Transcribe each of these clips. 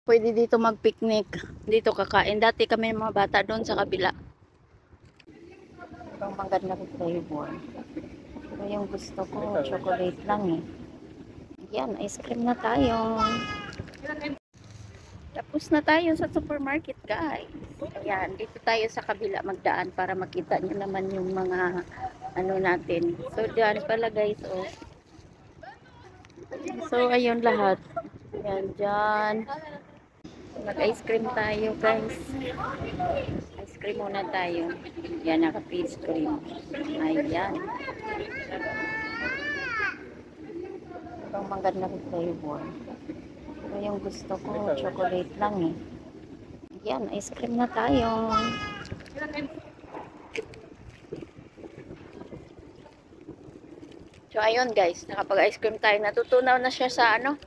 Pwede dito mag-picnic. Dito kakain. Dati kami mga bata doon sa kabila. Ang maganda ng flavor. Pero yung gusto ko, chocolate lang eh. Yan, ice cream na tayo. Tapos na tayo sa supermarket, guys. Ayan, dito tayo sa kabila magdaan para makita nyo naman yung mga ano natin. So, dyan pala guys, oh. So, ayun lahat. Ayan, dyan. Mag-ice cream tayo, guys. Ice cream muna tayo. Yan, naka-peach cream. Ayan. Ang maganda ng flavor. Pero yung gusto ko, chocolate lang eh. Yan, ice cream na tayo. So, ayun guys, nakapag-ice cream tayo. Natutunaw na siya sa ano?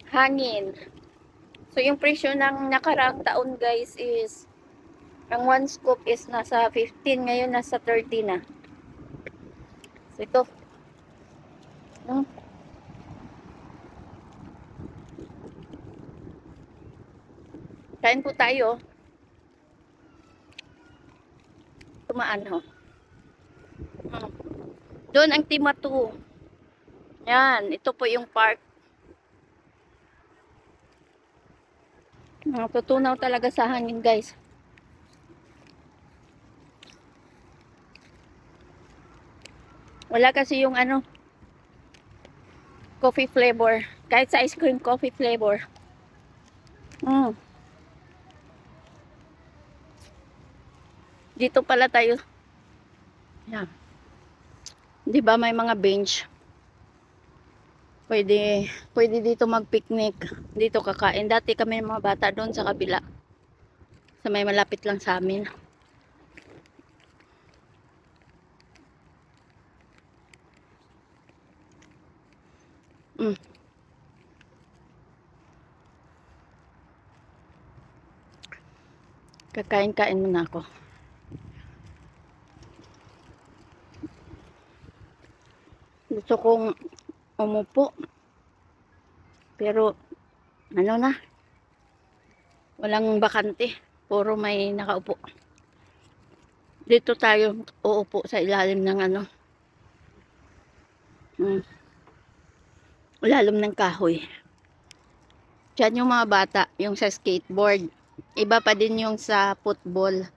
Hangin. So, yung presyo ng nakaraang taon guys is, ang 1 scoop is nasa 15, ngayon nasa 30 na. So, ito. No? Kain po tayo. Tumaan ho. Doon ang Timatu. Yan, ito po yung park. Tutunaw talaga sa hangin guys. Wala kasi yung ano, coffee flavor. Kahit sa ice cream, coffee flavor. Dito pala tayo. Yan. Di ba may mga bench? Pwede dito mag-picnic. Dito kakain. Dati kami mga bata doon sa kabila. Sa may malapit lang sa amin. Kakain-kain muna ako. Gusto kong umupo. Pero, ano na. Walang bakante. Puro may nakaupo. Dito tayo uupo sa ilalim ng ano. Ilalim ng kahoy. Diyan yung mga bata. Yung sa skateboard. Iba pa din yung sa football.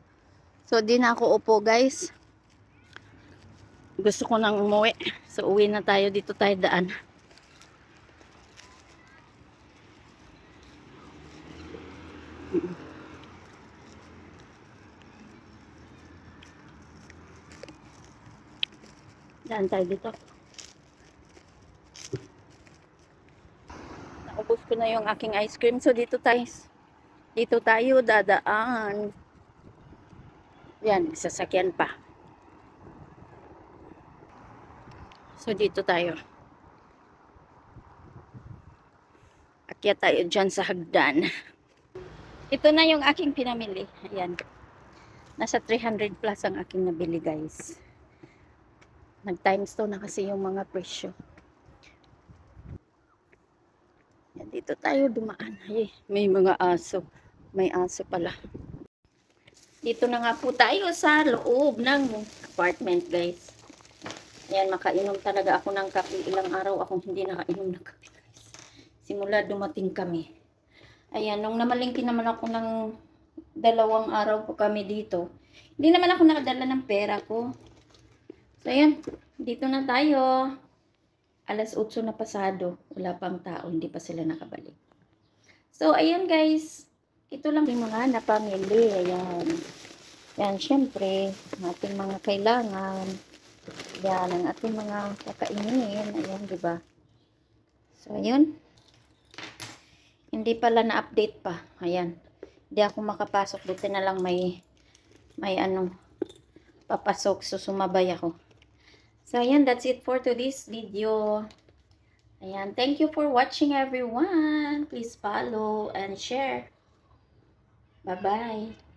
So, di na ako upo guys. Gusto ko nang umuwi. So, uwi na tayo. Dito tayo daan. Daan tayo dito. Naubos ko na yung aking ice cream. So, dito tayo dadaan. Yan, sasakyan pa. So, dito tayo. Akyat tayo dyan sa hagdan. Ito na yung aking pinamili. Ayan. Nasa 300 plus ang aking nabili, guys. Nag-times 2 na kasi yung mga presyo. Yan, dito tayo dumaan. Ay, may mga aso. May aso pala. Dito na nga po tayo sa loob ng apartment, guys. Ayan, makainom talaga ako ng kape. Ilang araw akong hindi nakainom ng kape, guys. Simula dumating kami. Ayan, nung namalingki naman ako ng 2 araw po kami dito. Hindi naman ako nakadala ng pera ko. So, ayan. Dito na tayo. Alas 8 na pasado. Wala pang tao. Hindi pa sila nakabalik. So, ayan guys. Ito lang yung mga napamili. Ayan. Yan, syempre, ang ating mga kailangan. Yan, ang ating mga kakainin. Ayan, diba? So, ayun. Hindi pala na-update pa. Ayan. Hindi ako makapasok. Buti na lang may papasok. So, sumabay ako. So, ayan. That's it for today's video. Ayan. Thank you for watching, everyone. Please follow and share. Bye-bye.